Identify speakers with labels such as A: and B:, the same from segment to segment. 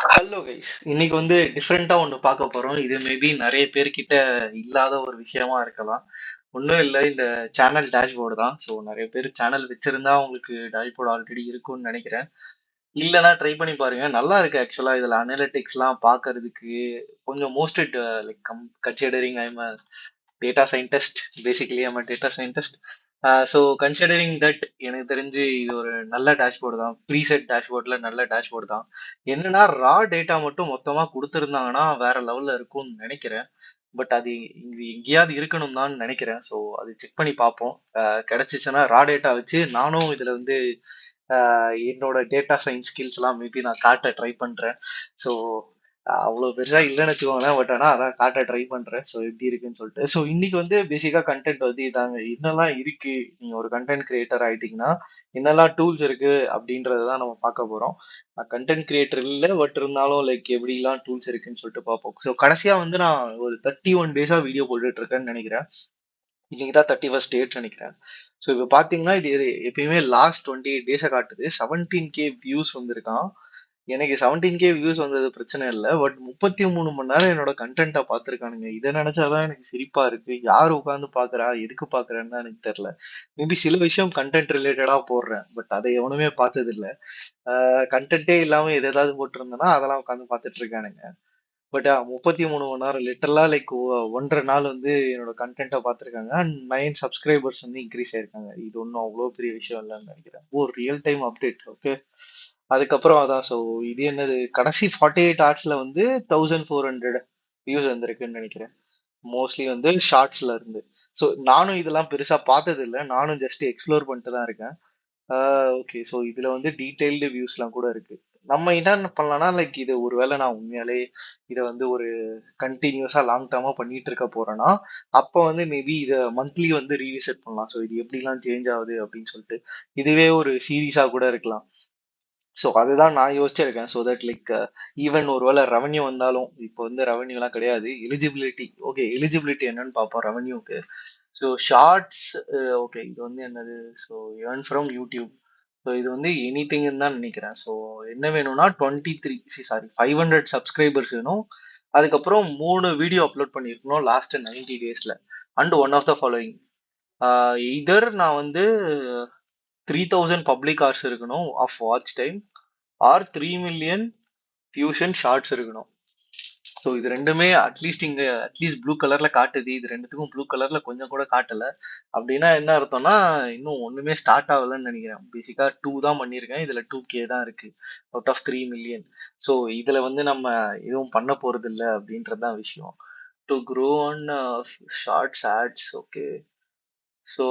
A: Hello guys, இன்னைக்கு வந்து டிஃப்ரெண்டா ஒன்று பார்க்க போறோம். இது மேபி நிறைய பேர்கிட்ட இல்லாத ஒரு விஷயமா இருக்கலாம். ஒன்றும் இல்லை, இந்த சேனல் டேஷ்போர்டு தான். ஸோ நிறைய பேர் சேனல் வச்சிருந்தா உங்களுக்கு டேஷ்போர்டு ஆல்ரெடி இருக்கும்னு நினைக்கிறேன். இல்லைன்னா ட்ரை பண்ணி பாருங்க, நல்லா இருக்கு ஆக்சுவலா. இதுல அனலிட்டிக்ஸ்லாம் பார்க்கறதுக்கு கொஞ்சம் most like considering I'm data scientist. Basically I'm data scientist. So considering that எனக்கு தெரிஞ்சு இது ஒரு நல்ல டேஷ்போர்டு தான். ப்ரீசெட் டேஷ்போர்டில் நல்ல டேஷ்போர்டு தான். என்னன்னா ரா டேட்டா மட்டும் மொத்தமாக கொடுத்துருந்தாங்கன்னா வேற லெவலில் இருக்கும்னு நினைக்கிறேன். பட் அது இது எங்கேயாவது இருக்கணும் தான் நினைக்கிறேன். ஸோ அது செக் பண்ணி பார்ப்போம். கிடைச்சிச்சுன்னா ரா டேட்டா வச்சு நானும் இதில் வந்து என்னோட டேட்டா சயின்ஸ் ஸ்கில்ஸ் எல்லாம் மேபி நான் காட்ட ட்ரை பண்றேன். ஸோ அவ்வளோ பெருசா இல்லைன்னு வச்சுக்கோங்களேன். பட் ஆனால் அதான் காட்ட ட்ரை பண்றேன். ஸோ எப்படி இருக்குன்னு சொல்லிட்டு. ஸோ இன்னைக்கு வந்து பேசிக்கா கண்டென்ட் வந்து இதாங்க, என்னெல்லாம் இருக்கு. நீங்க ஒரு கண்டென்ட் கிரியேட்டர் ஆயிட்டீங்கன்னா என்னெல்லாம் டூல்ஸ் இருக்கு அப்படின்றதான் நம்ம பார்க்க போறோம். நான் கண்டென்ட் கிரியேட்டர் இல்லை, பட் இருந்தாலும் லைக் எப்படிலாம் டூல்ஸ் இருக்குன்னு சொல்லிட்டு பார்ப்போம். ஸோ கடைசியா வந்து நான் ஒரு 31 டேஸா வீடியோ போட்டுட்டு இருக்கேன்னு நினைக்கிறேன். இன்னைக்கு தான் 31st டேட் நினைக்கிறேன். ஸோ இப்போ பார்த்தீங்கன்னா இது எப்பயுமே லாஸ்ட் 28 டேஸை காட்டுது. 17K வியூஸ் வந்திருக்கான். எனக்கு 17K வியூஸ் வந்தது பிரச்சனை இல்லை, பட் 33 மணி நேரம் என்னோட கண்டென்ட்டை பார்த்துருக்கானுங்க. இதை நினைச்சாதான் எனக்கு சிரிப்பா இருக்கு. யார் உட்காந்து பார்க்கறா, எதுக்கு பார்க்கறேன்னு தான் எனக்கு தெரியல. மேபி சில விஷயம் கண்டென்ட் ரிலேட்டடா போடுறேன், பட் அதை எவனுமே பார்த்தது இல்லை. கண்டென்ட்டே இல்லாம எது ஏதாவது போட்டிருந்தேன்னா அதெல்லாம் உட்காந்து பார்த்துட்டு இருக்கானுங்க. பட் 33 மணி நேரம் லிட்டரலா லைக் 1.5 நாள் வந்து என்னோட கண்டென்ட்டை பார்த்துருக்காங்க. அண்ட் 9 சப்ஸ்கிரைபர்ஸ் வந்து இன்க்ரீஸ் ஆயிருக்காங்க. இது ஒன்றும் அவ்வளோ பெரிய விஷயம் இல்லைன்னு நினைக்கிறேன். ஓ, ரியல் டைம் அப்டேட். ஓகே. அதுக்கப்புறம் அதான். ஸோ இது என்னது, கடைசி 48 ஹவர்ஸ்ல வந்து 1400 வியூஸ் வந்திருக்குன்னு நினைக்கிறேன். மோஸ்ட்லி வந்து ஷார்ட்ஸ்ல இருந்து. ஸோ நானும் இதெல்லாம் பெருசா பார்த்தது இல்லை, நானும் ஜஸ்ட் எக்ஸ்ப்ளோர் பண்ணிட்டு தான் இருக்கேன். ஓகே. ஸோ இதுல வந்து டீடைல்டு வியூஸ்லாம் கூட இருக்கு. நம்ம என்ன பண்ணலாம்னா லைக் இது ஒருவேளை நான் உண்மையாலே இதை வந்து ஒரு கண்டினியூஸா லாங் டேர்மா பண்ணிட்டு இருக்க போறேன்னா அப்போ வந்து மேபி இதை மந்த்லி வந்து ரீவிசிட் பண்ணலாம். ஸோ இது எப்படிலாம் சேஞ்ச் ஆகுது அப்படின்னு சொல்லிட்டு இதுவே ஒரு சீரீஸா கூட இருக்கலாம். ஸோ அதுதான் நான் யோசிச்சிருக்கேன். ஸோ தட் லைக் ஈவன் ஒருவேளை ரெவன்யூ வந்தாலும், இப்போ வந்து ரெவன்யூலாம் கிடையாது, எலிஜிபிலிட்டி. ஓகே, எலிஜிபிலிட்டி என்னன்னு பார்ப்போம் ரெவன்யூக்கு. So shorts. ஓகே, இது வந்து என்னது, so earn from YouTube. So இது வந்து எனி திங்னு தான் நினைக்கிறேன். ஸோ என்ன வேணும்னா 500 சப்ஸ்கிரைபர்ஸ் வேணும். அதுக்கப்புறம் 3 வீடியோ அப்லோட் பண்ணியிருக்கணும் லாஸ்ட் 90 டேஸ்ல. And one of the following, either நான் வந்து 3000 பப்ளிக் ஹார்ஸ் இருக்கணும் of watch time, or 3 million ஃபியூஷன் ஷார்ட்ஸ் இருக்கணும். ஸோ இது ரெண்டுமே அட்லீஸ்ட் இங்க அட்லீஸ்ட் ப்ளூ கலர்ல காட்டுது. இது ரெண்டுத்துக்கும் ப்ளூ கலர்ல கொஞ்சம் கூட காட்டல. அப்படின்னா என்ன அர்த்தம்னா இன்னும் ஒண்ணுமே ஸ்டார்ட் ஆகலன்னு நினைக்கிறேன். பேசிக்கா 2 தான் பண்ணியிருக்கேன். இதுல 2K தான் இருக்கு அவுட் ஆஃப் 3 மில்லியன். ஸோ இதுல வந்து நம்ம எதுவும் பண்ண போறது இல்லை அப்படின்றதுதான் விஷயம். To grow on shorts ads. Okay. So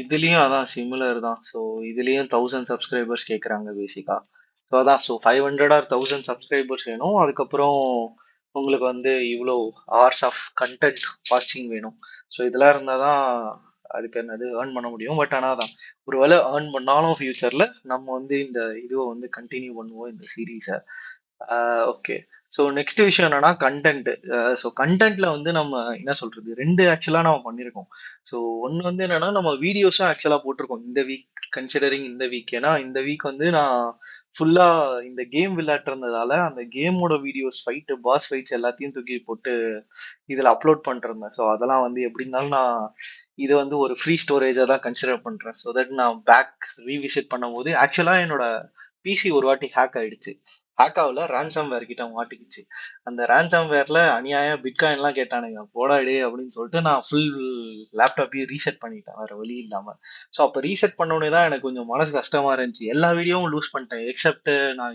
A: இதுலயும் அதான் சிமிலர் தான். ஸோ இதுலயும் 1000 சப்ஸ்கிரைபர்ஸ் கேட்குறாங்க பேசிக்கா. ஸோ அதான். ஸோ 500 ஆர் 1000 சப்ஸ்கிரைபர்ஸ் வேணும். அதுக்கப்புறம் உங்களுக்கு வந்து இவ்வளோ ஹவர்ஸ் ஆஃப் கண்டென்ட் வாட்சிங் வேணும். ஸோ இதெல்லாம் இருந்தால் தான் அதுக்கு என்னது ஏர்ன் பண்ண முடியும். பட் ஆனால் தான் ஒருவேளை ஏர்ன் பண்ணாலும் ஃபியூச்சரில் நம்ம வந்து இந்த இதுவை வந்து கண்டினியூ பண்ணுவோம், இந்த சீரீஸை. ஓகே. ஸோ நெக்ஸ்ட் விஷயம் என்னன்னா கண்டென்ட். ஸோ கண்டென்ட்ல வந்து நம்ம என்ன சொல்றது, ரெண்டு ஆக்சுவலா நம்ம பண்ணியிருக்கோம். ஸோ ஒன்று வந்து என்னன்னா நம்ம வீடியோஸும் ஆக்சுவலா போட்டிருக்கோம் இந்த வீக். கன்சிடரிங் இந்த வீக், ஏன்னா இந்த வீக் வந்து நான் ஃபுல்லா இந்த கேம் விளையாட்டுறதுனால அந்த கேமோட வீடியோஸ், ஃபைட்டு, பாஸ் ஃபைட்ஸ் எல்லாத்தையும் தூக்கி போட்டு இதில் அப்லோட் பண்ணிருந்தேன். ஸோ அதெல்லாம் வந்து எப்படி இருந்தாலும் நான் இதை வந்து ஒரு ஃப்ரீ ஸ்டோரேஜாக தான் கன்சிடர் பண்றேன். ஸோ தட் நான் பேக் ரீவிசிட் பண்ணும்போது ஆக்சுவலா என்னோட பிசி ஒரு வாட்டி ஹேக் ஆயிடுச்சு. ஹேக் ஆகல, ரேன்சம் வேர் கிட்ட மாட்டிக்கிச்சு. அந்த ரேன்சம் வேர்ல அநியாயம் பிட்காயின்லாம் கேட்டானுங்க. போடா டே அப்படின்னு சொல்லிட்டு நான் ஃபுல் லேப்டாப்பையும் ரீசெட் பண்ணிட்டேன் வேற வழி இல்லாம. ஸோ அப்போ ரீசெட் பண்ணோடனே தான் எனக்கு கொஞ்சம் மனசு கஷ்டமா இருந்துச்சு. எல்லா வீடியோவும் லூஸ் பண்ணிட்டேன் எக்ஸப்ட் நான்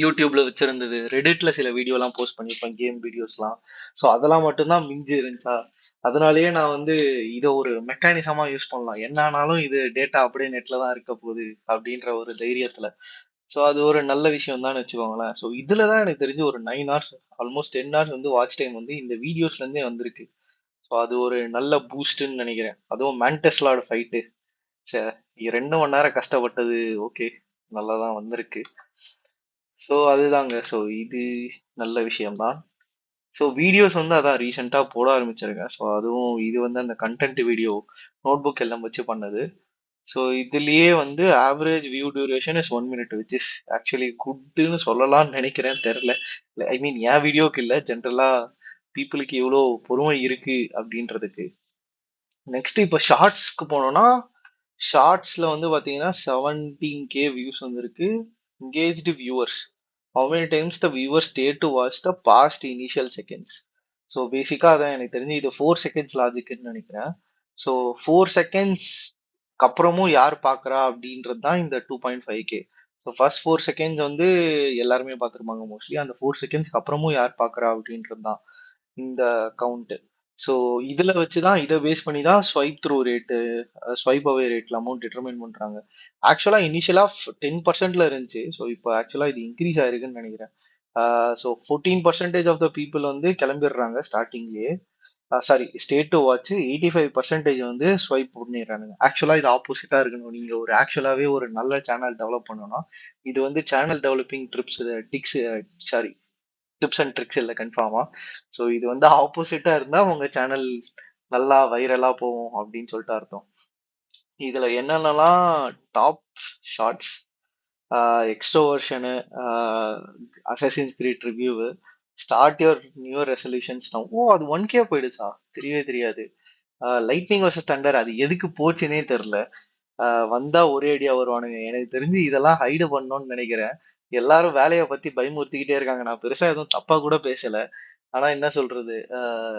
A: யூடியூப்ல வச்சிருந்தது. ரெடிட்ல சில வீடியோலாம் போஸ்ட் பண்ணியிருப்பேன், கேம் வீடியோஸ்லாம். ஸோ அதெல்லாம் மட்டும்தான் மிஞ்சி இருந்துச்சா. அதனாலேயே நான் வந்து இதை ஒரு மெக்கானிசமா யூஸ் பண்ணலாம், என்ன ஆனாலும் இது டேட்டா அப்படியே நெட்ல தான் இருக்க போகுது அப்படின்ற ஒரு தைரியத்துல. ஸோ அது ஒரு நல்ல விஷயம் தான் வச்சுக்கோங்களேன். ஸோ இதுல தான் எனக்கு தெரிஞ்சு ஒரு 9 ஹவர்ஸ், ஆல்மோஸ்ட் 10 ஹவர்ஸ் வந்து வாட்ச் டைம் வந்து இந்த வீடியோஸ்ல இருந்தே வந்திருக்கு. ஸோ அது ஒரு நல்ல பூஸ்ட்னு நினைக்கிறேன். அதுவும் மேன்டெஸ்லாட ஃபைட்டு, சே, 2 மணி நேரம் கஷ்டப்பட்டது. ஓகே, நல்லா தான் வந்திருக்கு. ஸோ அதுதாங்க. ஸோ இது நல்ல விஷயம்தான். ஸோ வீடியோஸ் வந்து அதான் ரீசெண்டாக போட ஆரம்பிச்சிருக்கேன். ஸோ அதுவும் இது வந்து அந்த கண்டென்ட் வீடியோ நோட் புக் எல்லாம் வச்சு பண்ணது. ஸோ இதுலயே வந்து average view duration is 1 minute, which is actually குட்னு சொல்லலாம்னு நினைக்கிறேன், தெரில. ஐ மீன் என் வீடியோக்கு இல்லை, ஜென்ரலா பீப்புளுக்கு எவ்வளோ பொறுமை இருக்கு அப்படின்றதுக்கு. நெக்ஸ்ட் இப்போ ஷார்ட்ஸ்க்கு போனோம்னா, ஷார்ட்ஸ்ல வந்து பாத்தீங்கன்னா 17K வியூஸ் வந்திருக்கு. engaged viewers, how many times the viewers stay to watch the past initial seconds. So பேசிக்கா அதான் எனக்கு தெரிஞ்சு இது 4 seconds லாஜிக்னு நினைக்கிறேன். ஸோ 4 seconds அப்புறமும் யார் பார்க்கறா அப்படின்றது தான் இந்த 2.5K. ஸோ ஃபர்ஸ்ட் 4 seconds வந்து எல்லாருமே பார்த்துருப்பாங்க மோஸ்ட்லி, அந்த 4 secondsக்கு அப்புறமும் யார் பார்க்கறா அப்படின்றது தான் இந்த கவுண்ட். ஸோ இதுல வச்சுதான், இதை பேஸ் பண்ணி தான் ஸ்வைப் த்ரூ ரேட்டு, ஸ்வைப் அவே ரேட்ல அமௌண்ட் டிட்டர்மைன் பண்றாங்க. ஆக்சுவலா இனிஷியலா 10%ல இருந்துச்சு. ஸோ இப்போ ஆக்சுவலா இது இன்க்ரீஸ் ஆயிருக்குன்னு நினைக்கிறேன். ஸோ 14% ஆஃப் த பீப்புள் வந்து கிளம்பிடுறாங்க ஸ்டார்டிங்லயே. சாரி, ஸ்டேட் டு வாட்ச் 85% வந்து ஸ்வைப் பண்ணிடுறாங்க. ஆக்சுவலா இது ஆப்போசிட்டா இருக்கணும். நீங்க ஒரு ஆக்சுவலாவே ஒரு நல்ல சேனல் டெவலப் பண்ணணும்னா, இது வந்து channel developing trips, ticks, sorry, tips and tricks இல்லை கன்ஃபார்மா. ஸோ இது வந்து ஆப்போசிட்டா இருந்தா உங்க சேனல் நல்லா வைரலா போகும் அப்படின்னு சொல்லிட்டு அர்த்தம். இதுல என்னென்னலாம் டாப் ஷார்ட்ஸ், எக்ஸ்ட்ரோவர்ஷனு, assassin's creed review, start your new resolutions. ஓ, அது 1K போயிடுச்சா? தெரியவே தெரியாது. லைட்னிங் வர்சஸ் தண்டர் அது எதுக்கு போச்சுன்னே தெரியல. வந்தா ஒரே ஐடியா வருவானுங்க. எனக்கு தெரிஞ்சு இதெல்லாம் ஹைடு பண்ணணும்னு நினைக்கிறேன். எல்லாரும் வேலையை பத்தி பயமுறுத்திக்கிட்டே இருக்காங்க. நான் பெருசா எதுவும் தப்பா கூட பேசல. ஆனா என்ன சொல்றது,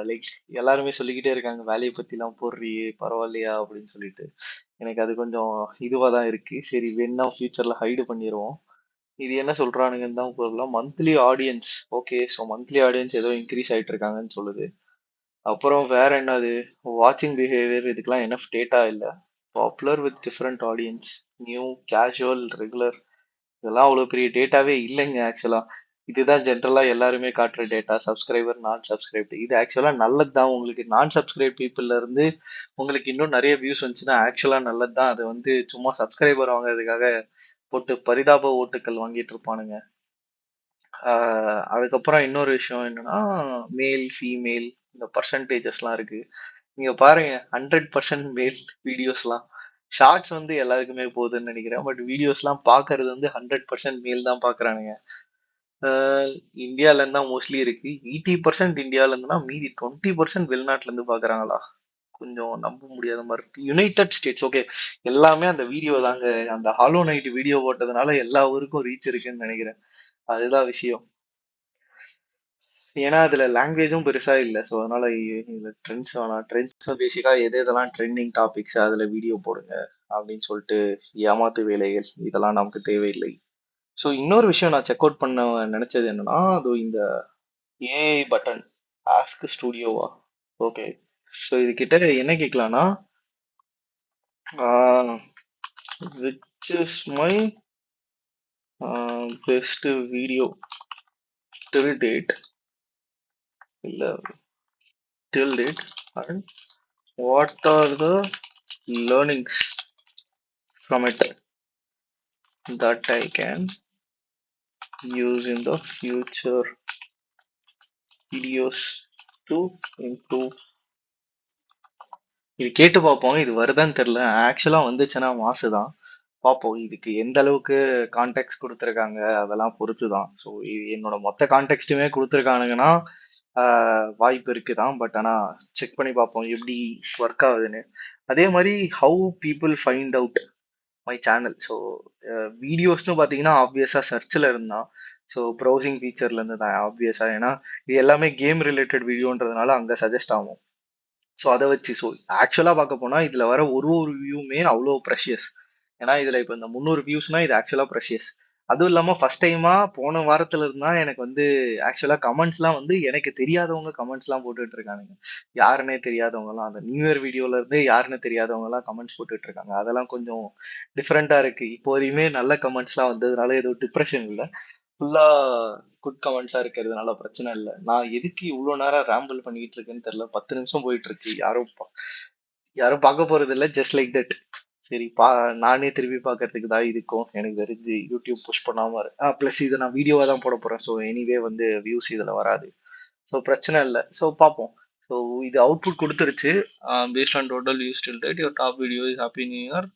A: லைக் எல்லாருமே சொல்லிக்கிட்டே இருக்காங்க, வேலையை பத்தி எல்லாம் போடுறியே பரவாயில்லையா அப்படின்னு சொல்லிட்டு. எனக்கு அது கொஞ்சம் இதுவா தான் இருக்கு. சரி, வேணா ஃபியூச்சர்ல ஹைடு பண்ணிடுவோம். இது என்ன சொல்றானுங்கன்னு தான் போடலாம். Monthly audience, okay. So monthly audience ஏதோ இன்க்ரீஸ் ஆயிட்டு இருக்காங்கன்னு சொல்லுது. அப்புறம் வேற என்னது, வாட்சிங் பிஹேவியர், இதுக்கெல்லாம் எனஃப் டேட்டா இல்லை. Popular with different audience, new, casual, regular, இதெல்லாம் அவ்வளோ பெரிய டேட்டாவே இல்லைங்க ஆக்சுவலா. இதுதான் ஜென்ரலா எல்லாருமே காட்டுற டேட்டா. சப்ஸ்கிரைபர், நான் சப்ஸ்கிரைப்டு, இது ஆக்சுவலா நல்லது தான். உங்களுக்கு நான் சப்ஸ்கிரைப் பீப்புள்ல இருந்து உங்களுக்கு இன்னும் நிறைய வியூஸ் வந்துச்சுன்னா ஆக்சுவலா நல்லது தான். அது வந்து சும்மா சப்ஸ்கிரைபர் வாங்குறதுக்காக போட்டு பரிதாப ஓட்டுக்கள் வாங்கிட்டு இருப்பானுங்க. அதுக்கப்புறம் இன்னொரு விஷயம் என்னன்னா, மேல், ஃபீமேல், இந்த பர்சன்டேஜஸ்லாம் இருக்கு. நீங்க பாருங்க, 100% மேல் வீடியோஸ்லாம். ஷார்ட்ஸ் வந்து எல்லாருக்குமே போகுதுன்னு நினைக்கிறேன். பட் வீடியோஸ்லாம் பார்க்கறது வந்து 100% மேல் தான் பார்க்கறானுங்க. இந்தியால இருந்தா மோஸ்ட்லி இருக்கு. 80% இந்தியால இருந்துன்னா மீதி 20% வெளிநாட்டுல இருந்து பார்க்கறாங்களா? கொஞ்சம் நம்ப முடியாத மாதிரி இருக்கு. United states, okay. எல்லாமே அந்த வீடியோ தாங்க. அந்த ஹாலோ நைட் வீடியோ போட்டதுனால எல்லா ஊருக்கும் ரீச் இருக்குன்னு நினைக்கிறேன். அதுதான் விஷயம். ஏன்னா அதுல லாங்குவேஜும் பெருசா இல்ல. ஸோ அதனால இதுல ட்ரெண்ட்ஸ் வேணாம். ட்ரெண்ட்ஸ் பேசிக்கா எது எதெல்லாம் ட்ரெண்டிங் டாபிக்ஸ் அதுல வீடியோ போடுங்க அப்படின்னு சொல்லிட்டு ஏமாத்து வேலைகள், இதெல்லாம் நமக்கு தேவையில்லை. ஸோ இன்னொரு விஷயம் நான் செக் அவுட் பண்ண நினைச்சது என்னன்னா, அது இந்த ஏஐ பட்டன், ஆஸ்க் ஸ்டுடியோவா, ஓகே. ஸோ இது கிட்ட என்ன கேட்கலாம்னா, which is my best video till date, இல்ல till date, and what are the learnings from it that I can use in the future videos to improve. இது கேட்டு பார்ப்போம். இது வருதான்னு தெரியல. ஆக்சுவலா வந்துச்சுன்னா மாசுதான். பார்ப்போம். இதுக்கு எந்த அளவுக்கு கான்டெக்ட் கொடுத்துருக்காங்க அதெல்லாம் பொறுத்து தான். ஸோ என்னோட மொத்த கான்டெக்ட்டுமே கொடுத்துருக்கானுங்கன்னா வாய்ப்பு இருக்குதான். பட் ஆனால் செக் பண்ணி பார்ப்போம் எப்படி ஒர்க் ஆகுதுன்னு. அதே மாதிரி how people find out my channel. So வீடியோஸ்னு பார்த்தீங்கன்னா ஆப்வியஸாக சர்ச்சில் இருந்தான். ஸோ ப்ரௌசிங் ஃபீச்சர்ல இருந்து தான் ஆப்வியஸாக. ஏன்னா இது எல்லாமே கேம் ரிலேட்டட் வீடியோன்றதுனால அங்கே சஜஸ்ட் ஆகும். ஸோ அதை வச்சு, ஸோ ஆக்சுவலாக பார்க்க போனால் இதில் வர ஒரு ஒரு வியூமே அவ்வளோ ப்ரெஷியஸ். ஏன்னா இதில் இப்போ இந்த 300 வியூஸ்னா இது ஆக்சுவலாக ப்ரெஷியஸ். அதுவும் இல்லாமல் ஃபர்ஸ்ட் டைமாக போன வாரத்துல இருந்தா எனக்கு வந்து ஆக்சுவலாக கமெண்ட்ஸ்லாம் வந்து எனக்கு தெரியாதவங்க கமெண்ட்ஸ்லாம் போட்டுட்டு இருக்கானுங்க. யாருன்னே தெரியாதவங்கலாம், அந்த நியூ இயர் வீடியோல இருந்து யாருன்னு தெரியாதவங்கலாம் கமெண்ட்ஸ் போட்டுட்டு இருக்காங்க. அதெல்லாம் கொஞ்சம் டிஃப்ரெண்டா இருக்கு. இப்போ வரையுமே நல்ல கமெண்ட்ஸ்லாம் வந்ததுனால ஏதோ டிப்ரெஷன் இல்லை, ஃபுல்லா குட் கமெண்ட்ஸா இருக்கிறதுனால பிரச்சனை இல்லை. நான் எதுக்கு இவ்வளவு நேரம் ரேம்பிள் பண்ணிட்டு இருக்கேன்னு தெரியல. 10 நிமிஷம் போயிட்டு இருக்கு. யாரும் பார்க்க போறது இல்லை. Just like that. சரி, நானே திருப்பி பார்க்கறதுக்கு தான் இருக்கும் எனக்கு தெரிஞ்சு. யூடியூப் புஷ் பண்ணாம ப்ளஸ் இதை நான் வீடியோவா தான் போட போறேன். ஸோ எனிவே வந்து வியூஸ் இதுல வராது. ஸோ பிரச்சனை இல்லை. ஸோ பார்ப்போம். ஸோ இது அவுட்புட் கொடுத்துருச்சு. Based on total views till date your top video is happy new year.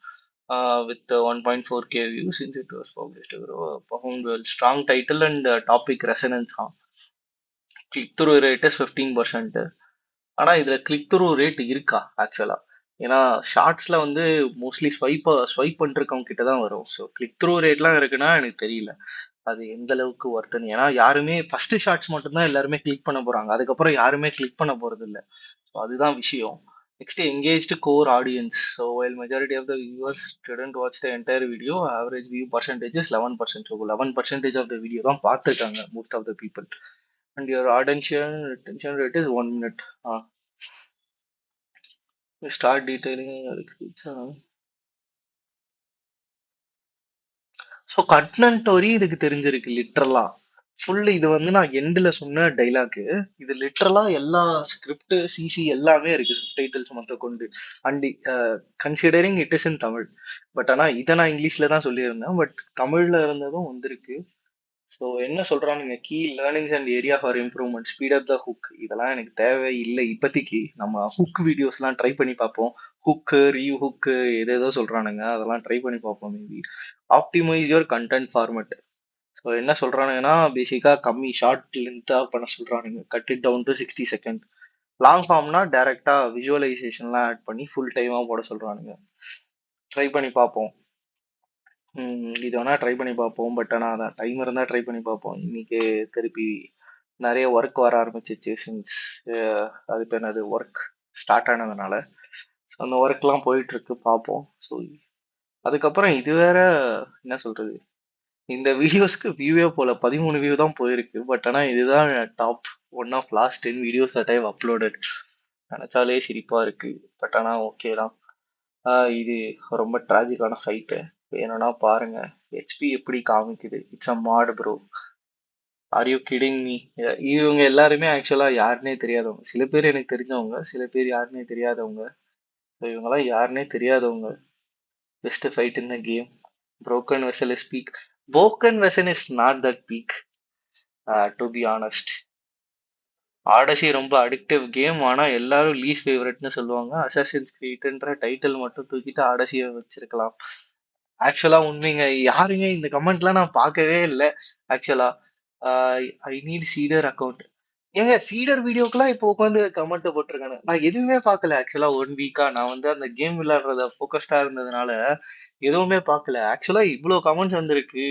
A: with 1.4K views since it was published. Performed well. Strong title and topic resonance. Click through rate is 15%. ஆனா இதுல click through rate இருக்கா ஆக்சுவலா? ஏன்னா ஷார்ட்ஸ்ல வந்து mostly swipe பண்ணிருக்கவங்க கிட்ட தான் வரும். So click through ரேட்லாம் இருக்குன்னா எனக்கு தெரியல அது எந்த அளவுக்கு ஒர்த்துன்னு. ஏன்னா யாருமே ஃபர்ஸ்ட் ஷார்ட்ஸ் மட்டும்தான் எல்லாருமே கிளிக் பண்ண போறாங்க, அதுக்கப்புறம் யாருமே கிளிக் பண்ண போறது இல்லை. ஸோ அதுதான் விஷயம். Next engaged core audience. So while majority of the viewers didn't watch the entire video, average view percentage is 11%. So 11% of the video தான் பார்த்துருக்காங்க most of the people. And your attention rate is 1 minute. Start detailing. So content வரையும் இதுக்கு தெரிஞ்சிருக்கு லிட்ரலா. Full இது வந்து நான் எண்டில் சொன்ன டைலாக்கு. இது லிட்ரலா எல்லா ஸ்கிரிப்ட் சிசி எல்லாமே இருக்கு, டைட்டில்ஸ் மொத்த கொண்டு. And considering it is in Tamil. But ஆனால் இதை நான் இங்கிலீஷ்ல தான் சொல்லியிருந்தேன், பட் தமிழ்ல இருந்ததும் வந்திருக்கு. ஸோ என்ன சொல்றானுங்க, key learnings and area for improvement, speed up the hook. இதெல்லாம் எனக்கு தேவை இல்லை இப்போதைக்கு. நம்ம ஹுக் வீடியோஸ்லாம் ட்ரை பண்ணி பார்ப்போம். ஹுக்கு ரீ ஹுக்கு ஏதேதோ சொல்றானுங்க, அதெல்லாம் ட்ரை பண்ணி பார்ப்போம். Maybe optimise your content format. So என்ன சொல்றானுங்கன்னா பேசிக்கா கம்மி ஷார்ட் லென்த்தா பண்ண சொல்றானுங்க, cut it down to 60 second. Long ஃபார்ம்னா டைரக்டா விஜுவலைசேஷன்லாம் ஆட் பண்ணி ஃபுல் டைமா போட சொல்றானுங்க. ட்ரை பண்ணி பார்ப்போம். இது வேணா ட்ரை பண்ணி பார்ப்போம். பட் ஆனால் அதான் டைம் இருந்தால் ட்ரை பண்ணி பார்ப்போம். இன்னைக்கு திருப்பி நிறைய ஒர்க் வர ஆரம்பிச்சிச்சு சின்ஸ் அது இப்போ என்னது ஒர்க் ஸ்டார்ட் ஆனதுனால. ஸோ அந்த ஒர்க்லாம் போயிட்டு இருக்கு, பார்ப்போம். ஸோ அதுக்கப்புறம் இது வேற என்ன சொல்றது, இந்த வீடியோஸ்க்கு வியூவே போல 13 வியூ தான் போயிருக்கு. பட் ஆனால் இதுதான் top one of last 10 videos that I've uploaded. நினச்சாலே சிரிப்பா இருக்கு. பட் ஆனால் ஓகே தான். இது ரொம்ப ட்ராஜிக்கான ஃபைட்டு. வேணும்னா பாருங்க, ஹெச்பி எப்படி காமிக்குது. It's a mad bro. Are you kidding me? இவங்க எல்லாருமே ஆக்சுவலா யாருன்னே தெரியாதவங்க. சில பேர் எனக்கு தெரிஞ்சவங்க, சில பேர் யாருன்னே தெரியாதவங்க. ஸோ இவங்கெல்லாம் யாருன்னே தெரியாதவங்க. Best fight in the game. broken vessel is peak. broken vessel is not that peak, to be honest. ஆடசி ரொம்ப அடிக்டிவ் கேம். ஆனா எல்லாரும் லீஸ்ட் ஃபேவரட்னு சொல்லுவாங்க. அசாசின்ஸ் கிரீட்ன்ற டைட்டில் மட்டும் தூக்கிட்டு ஆடசியை வச்சிருக்கலாம். ஆக்சுவலா உண்மைங்க, யாருங்க இந்த கமெண்ட்லாம் நான் பார்க்கவே இல்லை ஆக்சுவலா. ஐ நீட் சீடர் அக்கௌண்ட். ஏங்க சீடர் வீடியோக்கெல்லாம் இப்போ உட்காந்து கமெண்ட் போட்டிருக்காங்க. நான் எதுவுமே பார்க்கல ஆக்சுவலா. 1 வீக்கா நான் வந்து அந்த கேம் விளையாடுறத ஃபோக்கஸ்டா இருந்ததுனால எதுவுமே பார்க்கல. ஆக்சுவலா இவ்வளோ கமெண்ட்ஸ் வந்திருக்கு.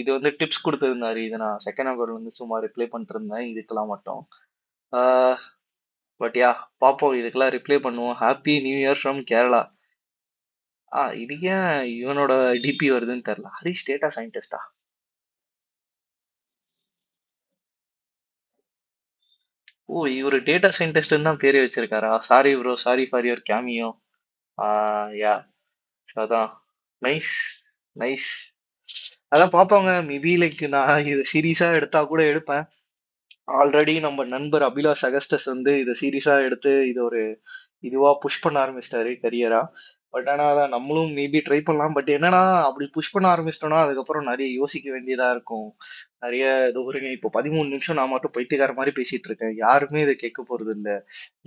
A: இது வந்து டிப்ஸ் கொடுத்துருந்தாரு, இதை நான் செகண்ட் அக்கௌண்ட்ல வந்து சும்மா ரிப்ளை பண்ணிட்டு இருந்தேன் இதுக்கெல்லாம் மட்டும். பட் யா, பார்ப்போம், இதுக்கெல்லாம் ரிப்ளை பண்ணுவோம். Happy new year from Kerala. இது ஏன் இவனோட டிபி வருதுன்னு தெரியல. ஹரிஷ் டேட்டா சயின்டிஸ்டா? ஓ, இவரு டேட்டா சயின்டிஸ்ட்னு தான் பேரே வச்சிருக்காரா? Sorry bro, sorry for your cameo. Yeah, அதான். Nice, nice. அதான் பார்ப்போங்க. மேபி லைக் நான் இது சீரியஸா எடுத்தா கூட எடுப்பேன். ஆல்ரெடி நம்ம நண்பர் அபிலாஷ் அகஸ்டஸ் வந்து இதை சீரியஸா எடுத்து இது ஒரு இதுவா புஷ் பண்ண ஆரம்பிச்சிட்டாரு கரியரா. பட் ஆனா அதான் நம்மளும் மேபி ட்ரை பண்ணலாம். பட் என்னன்னா அப்படி புஷ் பண்ண ஆரம்பிச்சிட்டோம்னா அதுக்கப்புறம் நிறைய யோசிக்க வேண்டியதா இருக்கும். நிறைய இது ஒருங்க இப்போ 13 நிமிஷம் நான் மட்டும் பைத்தியக்கார மாதிரி பேசிட்டு இருக்கேன். யாருமே இதை கேட்க போறது இல்ல,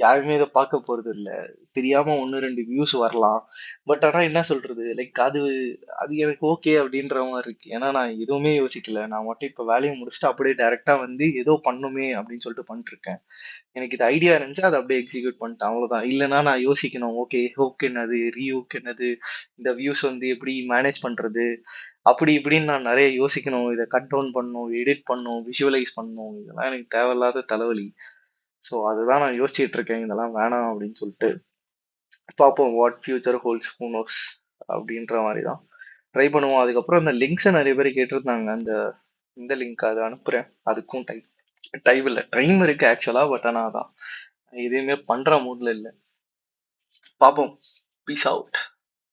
A: யாருமே இதை பார்க்க போறது இல்ல. தெரியாம 1-2 வியூஸ் வரலாம். பட் ஆனா என்ன சொல்றது, லைக் அது அது எனக்கு ஓகே அப்படின்ற மாதிரி இருக்கு. ஏன்னா நான் எதுவுமே யோசிக்கல. நான் மட்டும் இப்ப வேலையை முடிச்சுட்டு அப்படியே டைரக்டா வந்து ஏதோ பண்ணுமே அப்படின்னு சொல்லிட்டு பண்ணிட்டு இருக்கேன். எனக்கு இது ஐடியா இருந்துச்சு, அதை அப்படியே எக்ஸிக்யூட் பண்ணிட்டேன், அவ்வளவுதான். இல்லைன்னா நான் யோசிக்கணும், ஓகே ஹோக் என்னது, ரீஹோக் என்னது, இந்த வியூஸ் வந்து எப்படி மேனேஜ் பண்றது, அப்படி இப்படின்னு நான் நிறைய யோசிக்கணும். இதை கட் டவுன் பண்ணணும், எடிட் பண்ணணும், விஷுவலைஸ் பண்ணணும். இதெல்லாம் எனக்கு தேவையில்லாத தலைவலி. ஸோ அதுதான் நான் யோசிச்சுட்டு இருக்கேன், இதெல்லாம் வேணாம் அப்படின்னு சொல்லிட்டு. பார்ப்போம், what future holes, who knows அப்படின்ற மாதிரி தான் ட்ரை பண்ணுவோம். அதுக்கப்புறம் அந்த லிங்க்ஸை நிறைய பேர் கேட்டிருந்தாங்க. அந்த இந்த லிங்க் அதை அனுப்புறேன். அதுக்கும் டைம் இல்லை. டைம் இருக்கு ஆக்சுவலா, பட் ஆனால் அதான் எதுவுமே பண்ற மூட்ல இல்லை. பார்ப்போம். Peace out.